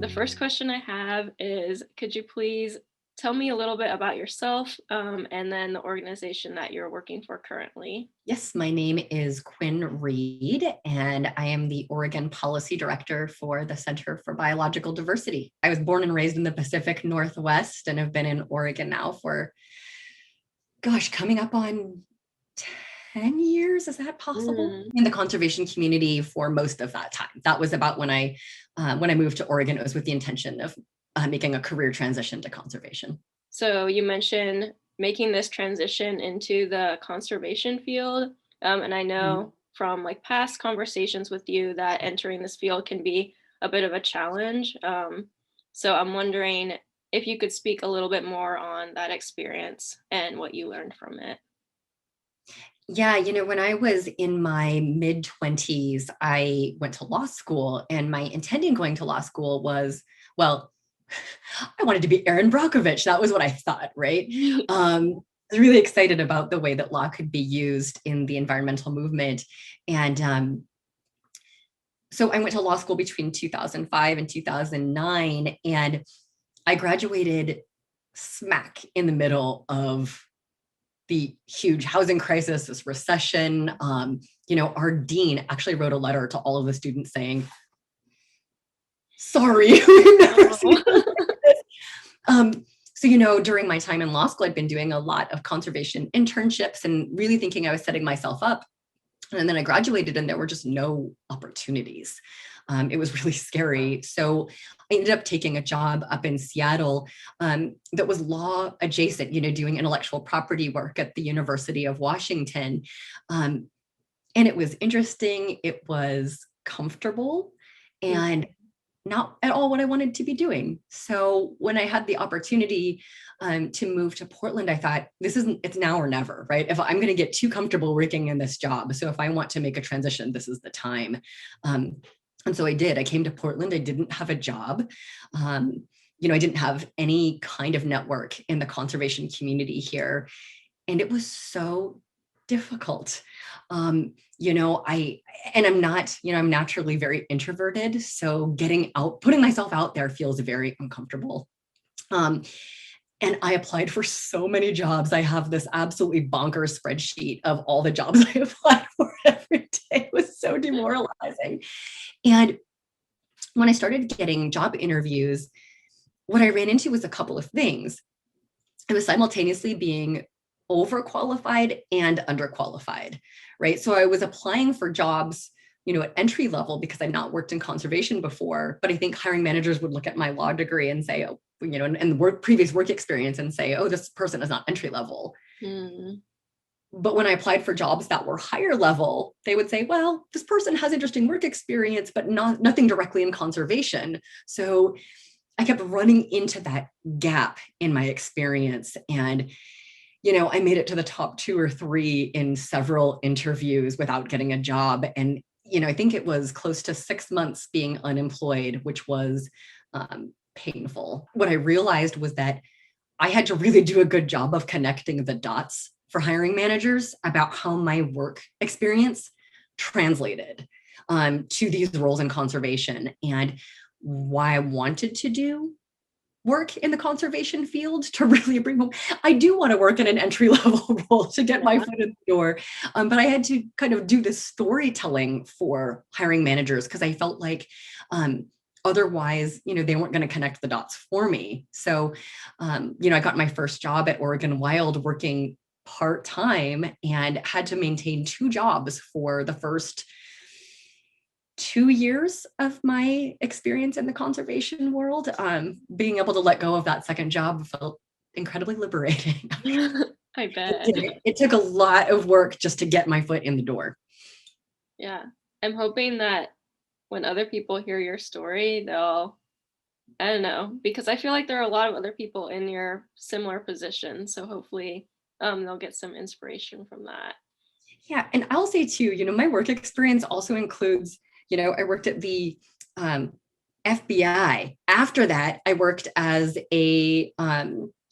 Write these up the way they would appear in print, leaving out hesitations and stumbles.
The first question I have is, could you please tell me a little bit about yourself, and then the organization that you're working for currently? Yes, my name is Quinn Reed, and I am the Oregon Policy Director for the Center for Biological Diversity. I was born and raised in the Pacific Northwest and have been in Oregon now for, coming up on 10 years. Is that possible? Mm. In the conservation community for most of that time. That was about when I moved to Oregon. It was with the intention of making a career transition to conservation. So you mentioned making this transition into the conservation field, and I Mhm. know from like past conversations with you that entering this field can be a bit of a challenge. So I'm wondering if you could speak a little bit more on that experience and what you learned from it. Yeah, when I was in my mid 20s, I went to law school, and my intent in going to law school was, well, I wanted to be Erin Brockovich. That was what I thought, right? I was really excited about the way that law could be used in the environmental movement. And so I went to law school between 2005 and 2009, and I graduated smack in the middle of the huge housing crisis, this recession. Our dean actually wrote a letter to all of the students saying, sorry, we've never seen Oh. this like this. During my time in law school, I'd been doing a lot of conservation internships and really thinking I was setting myself up. And then I graduated and there were just no opportunities. It was really scary. So I ended up taking a job up in Seattle that was law adjacent, doing intellectual property work at the University of Washington. Um, and it was interesting. It was comfortable and not at all what I wanted to be doing. So when I had the opportunity to move to Portland, I thought it's now or never, right? If I'm going to get too comfortable working in this job. So if I want to make a transition, this is the time. And so I did. I came to Portland. I didn't have a job. I didn't have any kind of network in the conservation community here. And it was so difficult. I'm naturally very introverted. So getting out, putting myself out there feels very uncomfortable. Um, and I applied for so many jobs. I have this absolutely bonkers spreadsheet of all the jobs I applied for every day. It was so demoralizing. And when I started getting job interviews, what I ran into was a couple of things. I was simultaneously being overqualified and underqualified, right? So I was applying for jobs, at entry level because I'd not worked in conservation before, but I think hiring managers would look at my law degree and say, oh, and previous work experience and say, oh, this person is not entry level. Mm. But when I applied for jobs that were higher level, they would say, well, this person has interesting work experience, but nothing directly in conservation. So I kept running into that gap in my experience. And, I made it to the top 2 or 3 in several interviews without getting a job. And, I think it was close to 6 months being unemployed, which was painful. What I realized was that I had to really do a good job of connecting the dots for hiring managers about how my work experience translated to these roles in conservation and why I wanted to do work in the conservation field to really bring home. I do want to work in an entry level role to get my Yeah. foot in the door. But I had to kind of do this storytelling for hiring managers because I felt like otherwise, they weren't going to connect the dots for me. So, I got my first job at Oregon Wild working part-time and had to maintain 2 jobs for the first 2 years of my experience in the conservation world. Being able to let go of that second job felt incredibly liberating. I bet. It took a lot of work just to get my foot in the door. Yeah. I'm hoping that when other people hear your story, they'll, I don't know, because I feel like there are a lot of other people in your similar position. So hopefully, they'll get some inspiration from that. Yeah. And I'll say too, my work experience also includes, I worked at the FBI. After that, I worked as a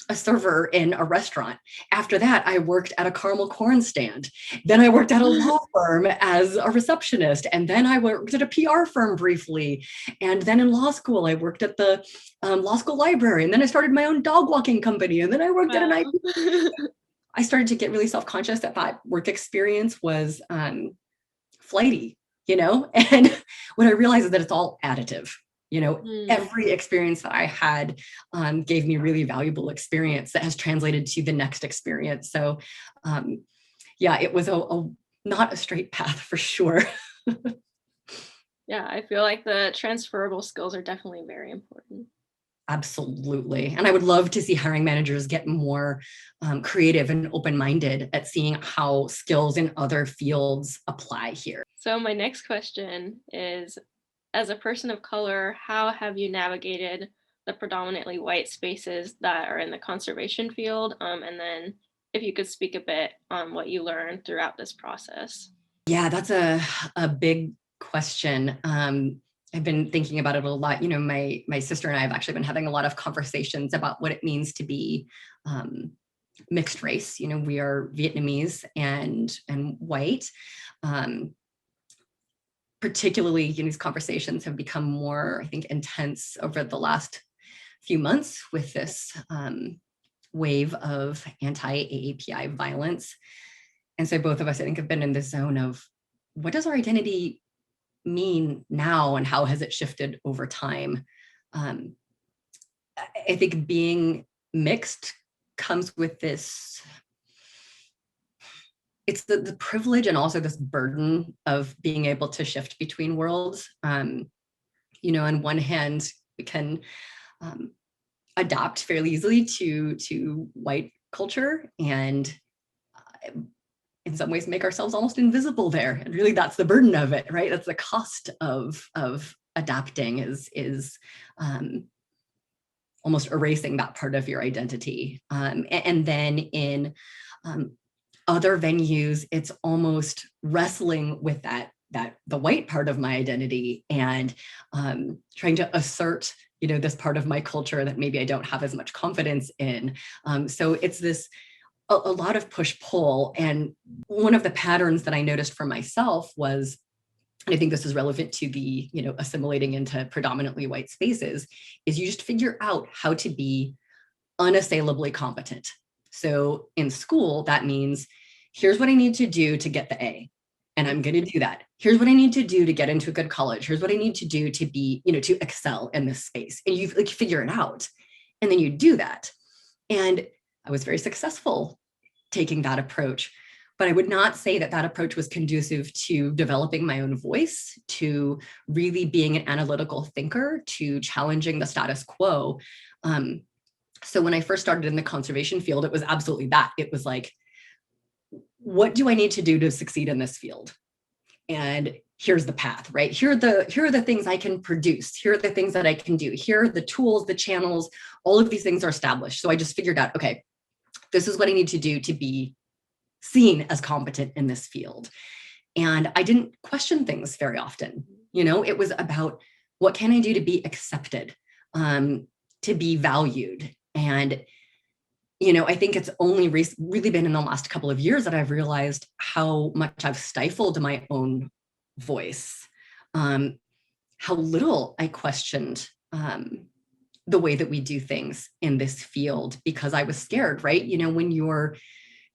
a server in a restaurant. After that, I worked at a caramel corn stand. Then I worked at a law firm as a receptionist. And then I worked at a PR firm briefly. And then in law school, I worked at the law school library. And then I started my own dog walking company. And then I worked at an Wow. IT. I started to get really self-conscious that that work experience was flighty, you know? And what I realized is that it's all additive. You know, Mm. every experience that I had gave me really valuable experience that has translated to the next experience. So, yeah, it was not a straight path for sure. Yeah, I feel like the transferable skills are definitely very important. Absolutely. And I would love to see hiring managers get more creative and open-minded at seeing how skills in other fields apply here. So my next question is, as a person of color, how have you navigated the predominantly white spaces that are in the conservation field? And then if you could speak a bit on what you learned throughout this process. Yeah, that's a big question. I've been thinking about it a lot. You know, my sister and I have actually been having a lot of conversations about what it means to be mixed race. You know, we are Vietnamese and white. Um, Particularly, you know, these conversations have become more, I think, intense over the last few months with this wave of anti-AAPI violence. And so both of us, I think, have been in the zone of what does our identity mean now and how has it shifted over time? Um, I think being mixed comes with this, it's the privilege and also this burden of being able to shift between worlds. You know, on one hand, we can um, adapt fairly easily to white culture and in some ways make ourselves almost invisible there. And really that's the burden of it, right? That's the cost of adapting is almost erasing that part of your identity. And then in other venues, it's almost wrestling with that the white part of my identity and trying to assert, you know, this part of my culture that maybe I don't have as much confidence in. So it's this a lot of push pull. And one of the patterns that I noticed for myself was, and I think this is relevant to the, you know, assimilating into predominantly white spaces, is you just figure out how to be unassailably competent. So in school, that means here's what I need to do to get the A. And I'm going to do that. Here's what I need to do to get into a good college. Here's what I need to do to be, you know, to excel in this space. And you like figure it out. And then you do that. And I was very successful taking that approach. But I would not say that that approach was conducive to developing my own voice, to really being an analytical thinker, to challenging the status quo. So when I first started in the conservation field, it was absolutely that. It was like, what do I need to do to succeed in this field? And here's the path, right? Here are the things I can produce. Here are the things that I can do. Here are the tools, the channels, all of these things are established. So I just figured out, okay, this is what I need to do to be seen as competent in this field. And I didn't question things very often. You know, it was about what can I do to be accepted, to be valued. And, you know, I think it's only really been in the last couple of years that I've realized how much I've stifled my own voice, how little I questioned the way that we do things in this field because I was scared, right? You know, when your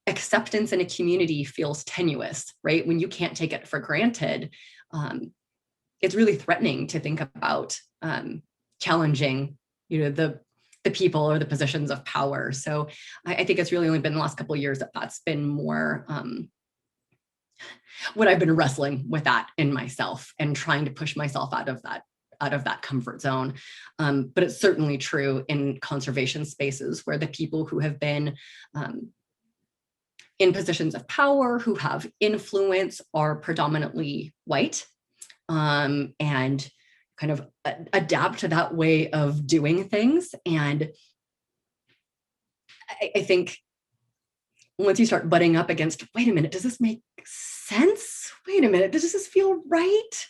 acceptance in a community feels tenuous, right? When you can't take it for granted, it's really threatening to think about challenging, you know, the people or the positions of power. So I think it's really only been the last couple of years that that's been more what I've been wrestling with that in myself and trying to push myself out of that comfort zone. But it's certainly true in conservation spaces where the people who have been in positions of power, who have influence, are predominantly white, and kind of adapt to that way of doing things. And I think once you start butting up against, wait a minute, does this make sense? Wait a minute, does this feel right?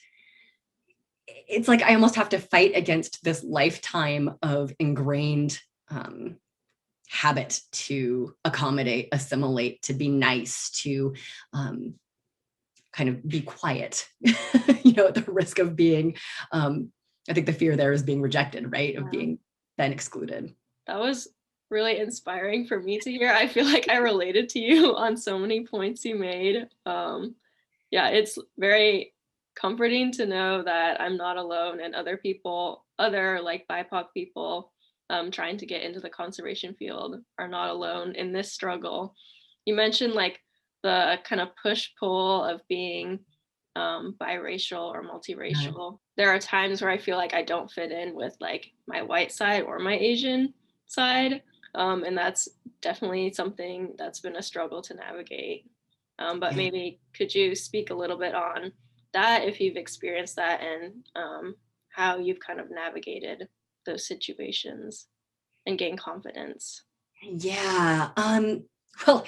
It's like I almost have to fight against this lifetime of ingrained habit to accommodate, assimilate, to be nice, to kind of be quiet, at the risk of being, I think the fear there is being rejected, right? Of Yeah. being then excluded. That was really inspiring for me to hear. I feel like I related to you on so many points you made. Yeah, it's very comforting to know that I'm not alone and other people, other like BIPOC people trying to get into the conservation field are not alone in this struggle. You mentioned like the kind of push pull of being biracial or Yeah. multiracial. There are times where I feel like I don't fit in with like my white side or my Asian side. And that's definitely something that's been a struggle to navigate. But Yeah. maybe could you speak a little bit on that if you've experienced that and how you've kind of navigated those situations and gained confidence? Yeah. Well,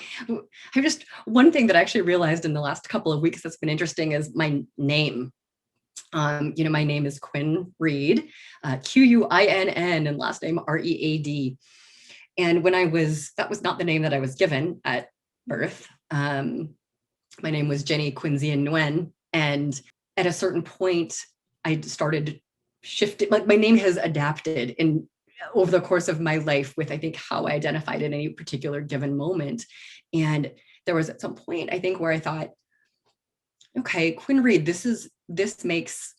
I just one thing that I actually realized in the last couple of weeks that's been interesting is my name. My name is Quinn Reed, Quinn, and last name Read. And that was not the name that I was given at birth. My name was Jenny Quynh Dien. And at a certain point, I started shifting, like my name has adapted in over the course of my life with, I think, how I identified in any particular given moment. And there was at some point, I think, where I thought, okay, Quinn Reed, this makes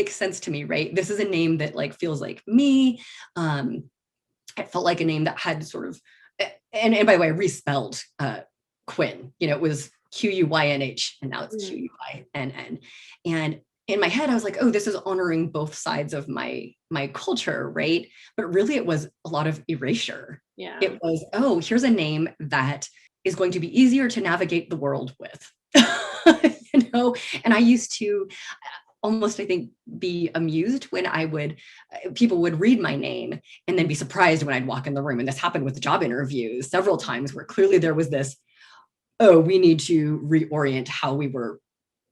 sense to me, right? This is a name that like feels like me. It felt like a name that had sort of, and by the way, I respelled Quinn. It was Quynh, and now it's Mm, Quinn. And in my head, I was like, oh, this is honoring both sides of my culture, right? But really, it was a lot of erasure. yeah. It was, oh, here's a name that is going to be easier to navigate the world with. And I used to almost, I think, be amused when people would read my name and then be surprised when I'd walk in the room. And this happened with job interviews several times where clearly there was this, oh, we need to reorient how we were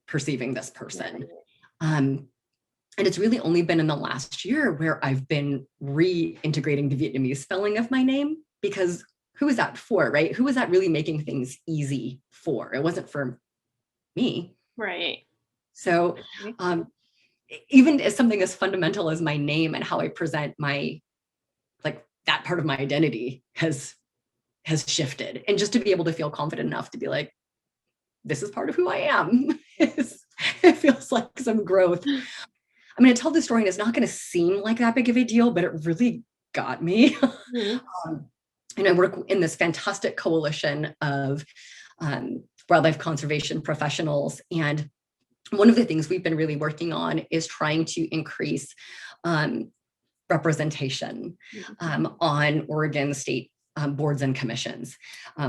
perceiving this person. Right. And it's really only been in the last year where I've been reintegrating the Vietnamese spelling of my name, because who is that for, right? Who was that really making things easy for? It wasn't for me. Right. So um, even as something as fundamental as my name and how I present like that part of my identity has shifted. And just to be able to feel confident enough to be like, this is part of who I am. It feels like some growth. I'm going to tell the story and it's not going to seem like that big of a deal, but it really got me. Mhm. And I work in this fantastic coalition of wildlife conservation professionals. And one of the things we've been really working on is trying to increase representation on Oregon state boards and commissions,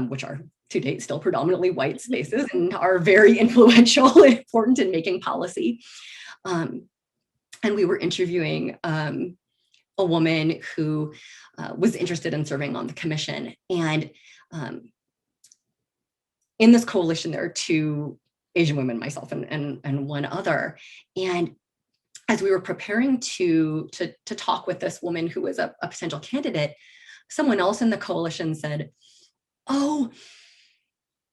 which are to date still predominantly white spaces and are very influential and important in making policy. And we were interviewing a woman who was interested in serving on the commission. And in this coalition, there are two Asian women, myself and one other. And as we were preparing to talk with this woman who was a potential candidate, someone else in the coalition said, oh,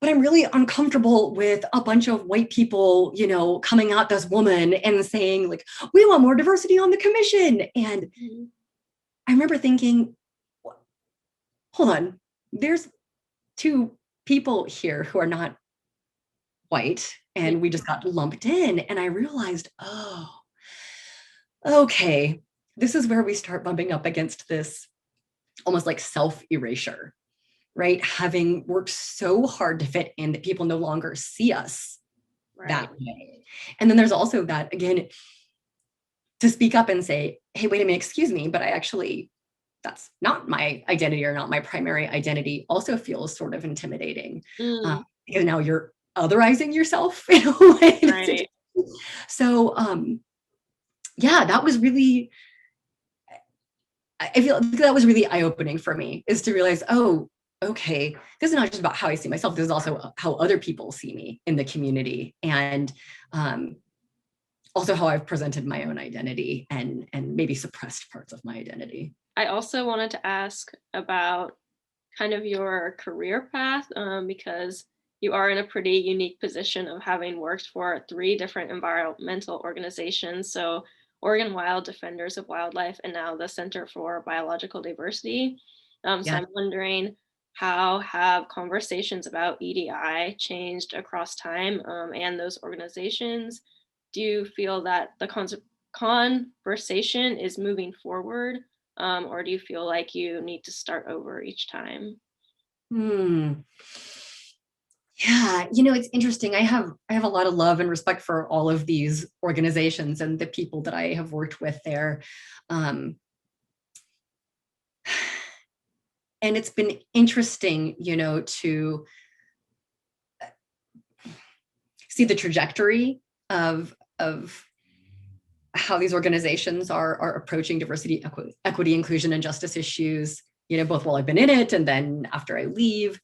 but I'm really uncomfortable with a bunch of white people, coming at this woman and saying like, we want more diversity on the commission. And Mhm. I remember thinking, hold on, there's two people here who are not white, Yeah. and we just got lumped in. And I realized, oh, okay, this is where we start bumping up against this almost like self erasure, right? Having worked so hard to fit in that people no longer see us Right. that way. And then there's also that, again, to speak up and say, hey, wait a minute, excuse me, but that's not my identity or not my primary identity, also feels sort of intimidating. Mm, Because now you're otherizing yourself in a way. right. So, yeah, that was really, I feel that was really eye opening for me, is to realize, oh, okay, this is not just about how I see myself. This is also how other people see me in the community, and also how I've presented my own identity and maybe suppressed parts of my identity. I also wanted to ask about kind of your career path, because you are in a pretty unique position of having worked for three different environmental organizations. So, Oregon Wild Defenders of Wildlife, and now the Center for Biological Diversity. So, Yeah. I'm wondering, how have conversations about EDI changed across time, and those organizations? Do you feel that the conversation is moving forward, or do you feel like you need to start over each time? Hmm. Yeah, it's interesting. I have a lot of love and respect for all of these organizations and the people that I have worked with there. Um, and it's been interesting, to see the trajectory of how these organizations are approaching diversity, equity, inclusion, and justice issues, both while I've been in it and then after I leave.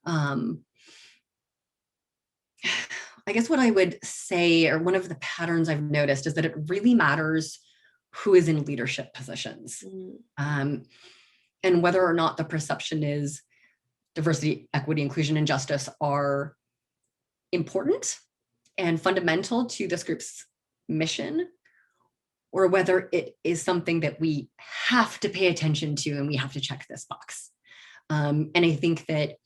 Um, I guess what I would say, or one of the patterns I've noticed, is that it really matters who is in leadership positions, Mm, um, and whether or not the perception is diversity, equity, inclusion, and justice are important and fundamental to this group's mission, or whether it is something that we have to pay attention to and we have to check this box. And I think that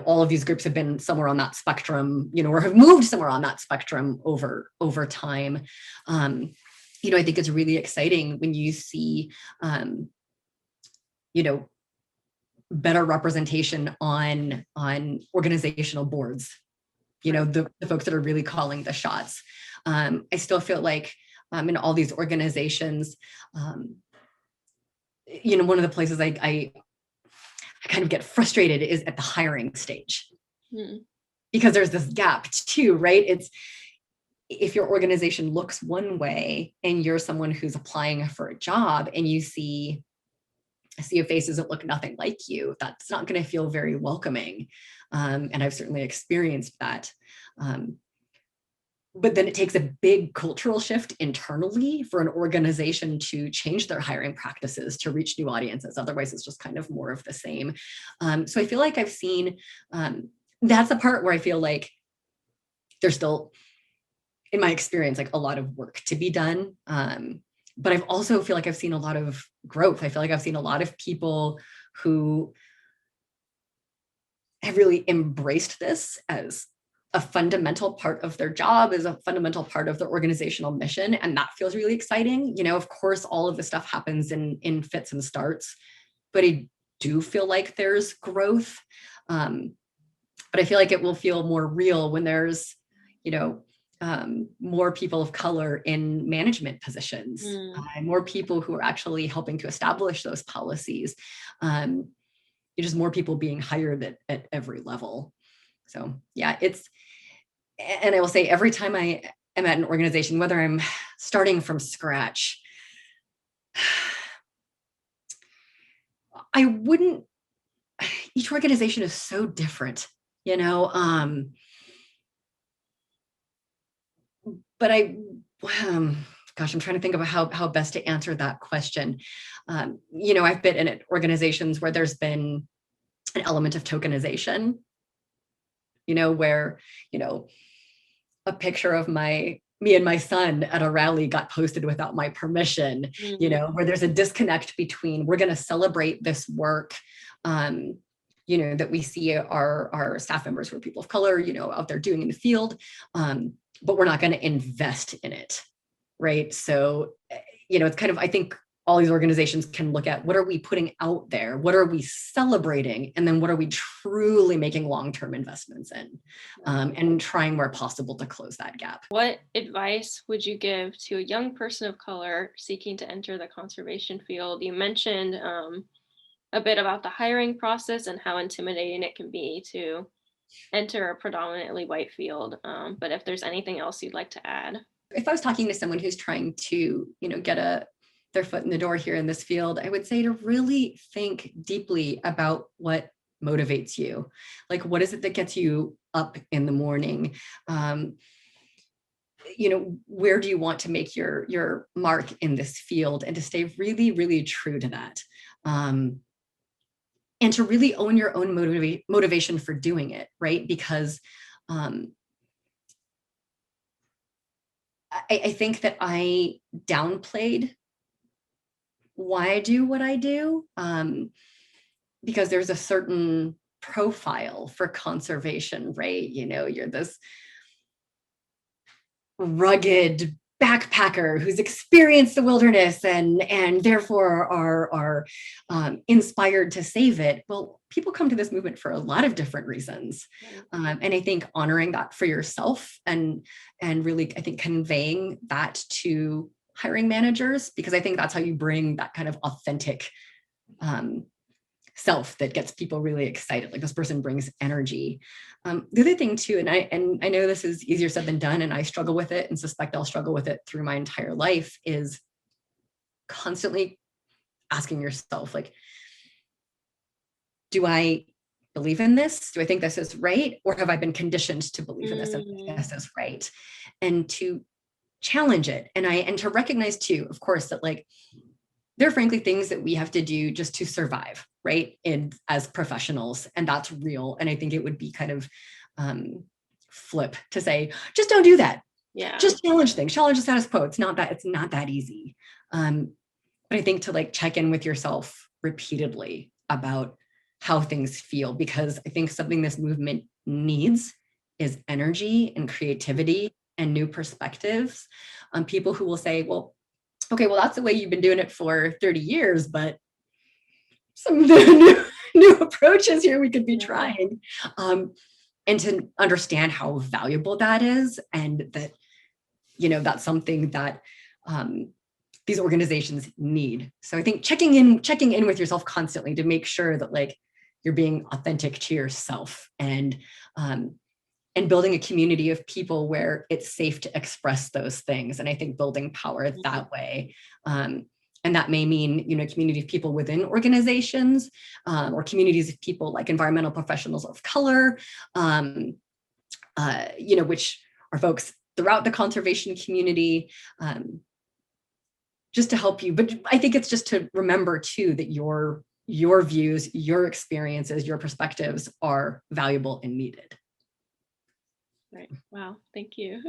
all of these groups have been somewhere on that spectrum, or have moved somewhere on that spectrum over time. I think it's really exciting when you see, you know, better representation on organizational boards. right. The folks that are really calling the shots. I still feel like in all these organizations, one of the places I kind of get frustrated is at the hiring stage, Mm, because there's this gap too, right? It's, if your organization looks one way and you're someone who's applying for a job and you see a sea of faces that look nothing like you, that's not going to feel very welcoming. And I've certainly experienced that. Um, but then it takes a big cultural shift internally for an organization to change their hiring practices to reach new audiences. Otherwise, it's just kind of more of the same. So I feel like I've seen, that's the part where I feel like there's still, in my experience, like a lot of work to be done. But I've also feel like I've seen a lot of growth. I feel like I've seen a lot of people who have really embraced this as a fundamental part of their job, as a fundamental part of their organizational mission. And that feels really exciting. Of course, all of this stuff happens in fits and starts, but I do feel like there's growth. But I feel like it will feel more real when there's, you know, more people of color in management positions, mm. more people who are actually helping to establish those policies, just more people being hired at every level. So yeah, and I will say every time I am at an organization, whether I'm starting from scratch, I wouldn't, each organization is so different, you know, but gosh, I'm trying to think of how best to answer that question. I've been in organizations where there's been an element of tokenization, where, you know, a picture of me and my son at a rally got posted without my permission, Mm, where there's a disconnect between, we're going to celebrate this work, that we see our staff members who are people of color, out there doing in the field, but we're not going to invest in it. Right. So, it's kind of, I think all these organizations can look at, what are we putting out there? What are we celebrating? And then what are we truly making long-term investments in, and trying where possible to close that gap. what advice would you give to a young person of color seeking to enter the conservation field? You mentioned, a bit about the hiring process and how intimidating it can be to enter a predominantly white field. But if there's anything else you'd like to add. If I was talking to someone who's trying to, get their foot in the door here in this field, I would say to really think deeply about what motivates you. Like, what is it that gets you up in the morning? Where do you want to make your mark in this field, and to stay really, really true to that. and to really own your own motivation for doing it, right? Because um, I think that I downplayed why I do what I do, because there's a certain profile for conservation, right? You know, you're this rugged backpacker who's experienced the wilderness and therefore are inspired to save it. Well, people come to this movement for a lot of different reasons, and I think honoring that for yourself and really, I think, conveying that to hiring managers, because I think that's how you bring that kind of authentic self that gets people really excited. Like, this person brings energy. The other thing too, and I know this is easier said than done, and I struggle with it and suspect I'll struggle with it through my entire life, is constantly asking yourself, like, do I believe in this? Do I think this is right? Or have I been conditioned to believe in this and think this is right? And to challenge it. And to recognize too, of course, that like, there are frankly things that we have to do just to survive, right? And as professionals, and that's real. And I think it would be kind of flip to say, just don't do that. Yeah. Just challenge things, challenge the status quo. It's not that easy. But I think to like check in with yourself repeatedly about how things feel, because I think something this movement needs is energy and creativity and new perspectives. People who will say, well, okay, well, that's the way you've been doing it for 30 years, but some of the new approaches here we could be trying. And to understand how valuable that is, and that, you know, that's something that these organizations need. So I think checking in with yourself constantly to make sure that like you're being authentic to yourself, and building a community of people where it's safe to express those things. And I think building power that way. And that may mean, you know, community of people within organizations, or communities of people like environmental professionals of color, you know, which are folks throughout the conservation community, just to help you. But I think it's just to remember too, that your views, your experiences, your perspectives are valuable and needed. Right. Wow. Thank you.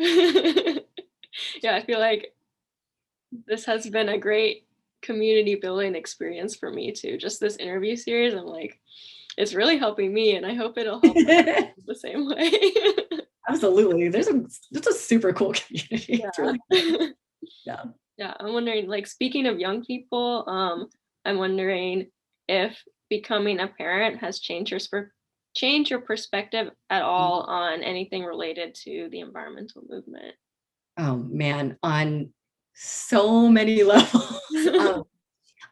Yeah, I feel like this has been a great community building experience for me too. Just this interview series, I'm like, it's really helping me, and I hope it'll help the same way. Absolutely. It's a super cool community. Yeah. It's really cool. Yeah. Yeah, I'm wondering, like, speaking of young people, I'm wondering if becoming a parent has changed your perspective at all on anything related to the environmental movement. Oh man, on so many levels.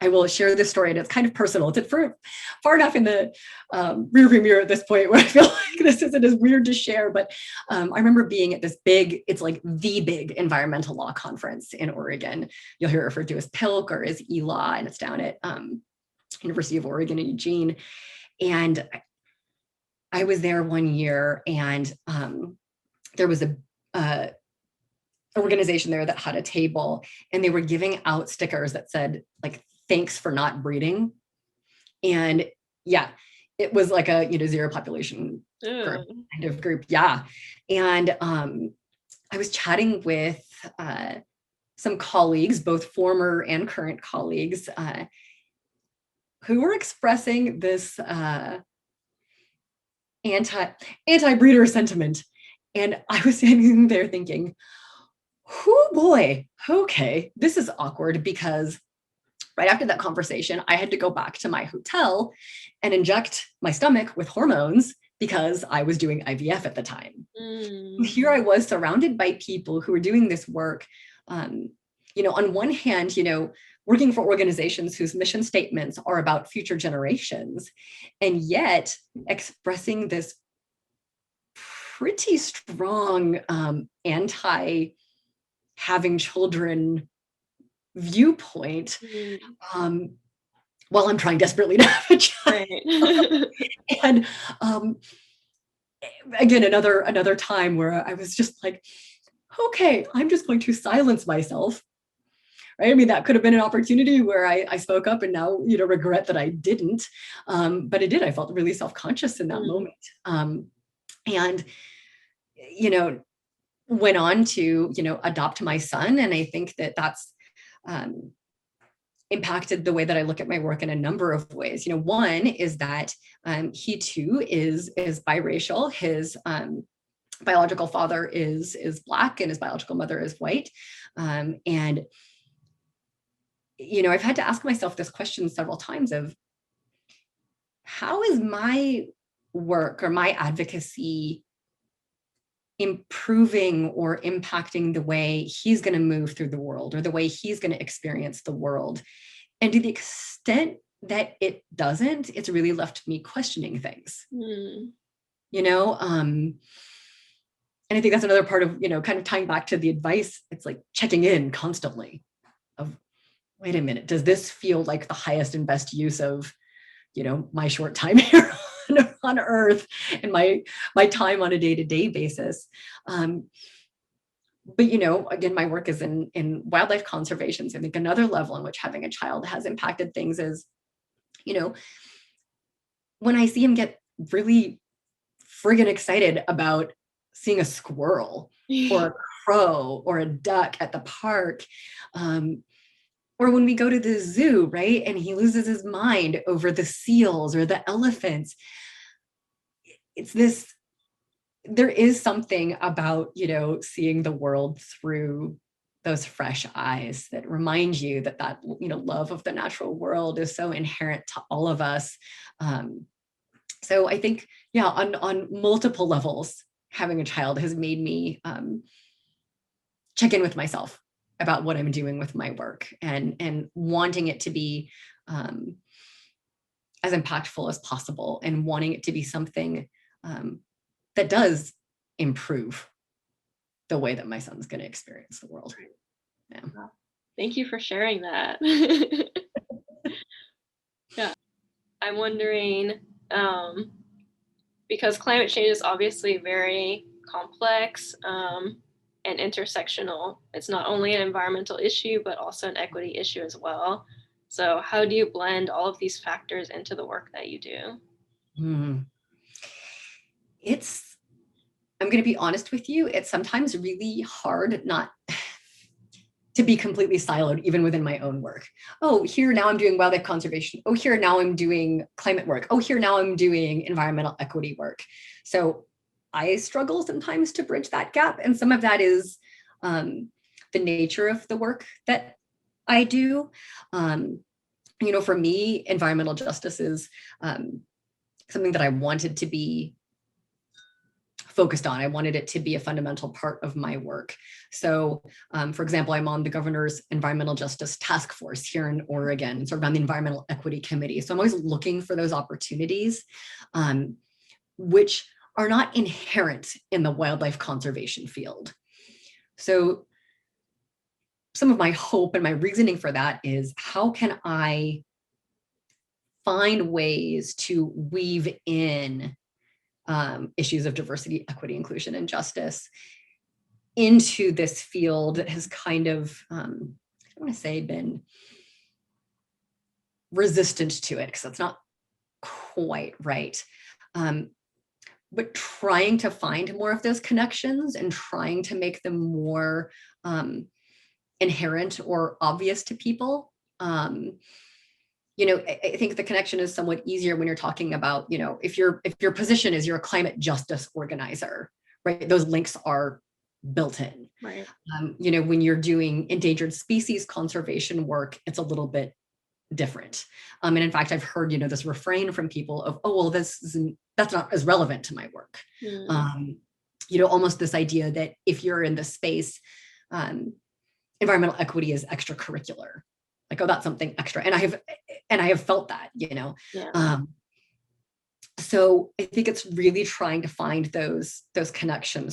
I will share this story, and it's kind of personal. It's far enough in the rearview mirror at this point where I feel like this isn't as weird to share. But I remember being at this big, it's like the big environmental law conference in Oregon. You'll hear it referred to as PILC or as E-Law, and it's down at University of Oregon in Eugene. And I was there one year, and there was a organization there that had a table, and they were giving out stickers that said like, thanks for not breeding. And yeah, it was like a, you know, zero population group, kind of group. Yeah. And I was chatting with some colleagues, both former and current colleagues, who were expressing this anti-breeder sentiment. And I was standing there thinking, oh boy, okay, this is awkward, because right after that conversation, I had to go back to my hotel and inject my stomach with hormones because I was doing IVF at the time. Here I was surrounded by people who were doing this work. You know, on one hand, you know, working for organizations whose mission statements are about future generations, and yet expressing this pretty strong anti having children viewpoint, while I'm trying desperately to have a child. Right. And again, another time where I was just like, okay, I'm just going to silence myself right? I mean, that could have been an opportunity where I spoke up and now, regret that I didn't. But I did. I felt really self-conscious in that moment. And, went on to, adopt my son. And I think that that's impacted the way that I look at my work in a number of ways. One is that he too is biracial. His biological father is Black and his biological mother is white. And I've had to ask myself this question several times of, how is my work or my advocacy improving or impacting the way he's going to move through the world or the way he's going to experience the world? And to the extent that it doesn't, it's really left me questioning things. And I think that's another part of, kind of tying back to the advice. It's like checking in constantly of, wait a minute, does this feel like the highest and best use of, my short time here on earth and my time on a day-to-day basis? But, again, my work is in wildlife conservation. So I think another level in which having a child has impacted things is, when I see him get really friggin' excited about seeing a squirrel or a crow or a duck at the park, or when we go to the zoo, right? And he loses his mind over the seals or the elephants. There is something about, seeing the world through those fresh eyes that remind you that love of the natural world is so inherent to all of us. So I think, on multiple levels, having a child has made me check in with myself about what I'm doing with my work and wanting it to be as impactful as possible and wanting it to be something that does improve the way that my son's going to experience the world. Yeah. Thank you for sharing that. Yeah. I'm wondering, because climate change is obviously very complex and intersectional. It's not only an environmental issue, but also an equity issue as well. So how do you blend all of these factors into the work that you do? I'm going to be honest with you, it's sometimes really hard not to be completely siloed, even within my own work. Oh, here now I'm doing wildlife conservation. Oh, here now I'm doing climate work. Oh, here now I'm doing environmental equity work. So I struggle sometimes to bridge that gap. And some of that is the nature of the work that I do. For me, environmental justice is something that I wanted to be focused on. I wanted it to be a fundamental part of my work. So, for example, I'm on the governor's environmental justice task force here in Oregon, sort of on the environmental equity committee. So I'm always looking for those opportunities, which are not inherent in the wildlife conservation field. So some of my hope and my reasoning for that is, how can I find ways to weave in issues of diversity, equity, inclusion, and justice into this field that has kind of, I don't want to say been resistant to it, because that's not quite right. But trying to find more of those connections and trying to make them more inherent or obvious to people. I think the connection is somewhat easier when you're talking about, if your position is you're a climate justice organizer, right? Those links are built in. Right. When you're doing endangered species conservation work, it's a little bit different. And in fact, I've heard, this refrain from people of, oh, well, that's not as relevant to my work. Almost this idea that if you're in the space, environmental equity is extracurricular. Like, oh, that's something extra. And I have felt that, Yeah. So I think it's really trying to find those connections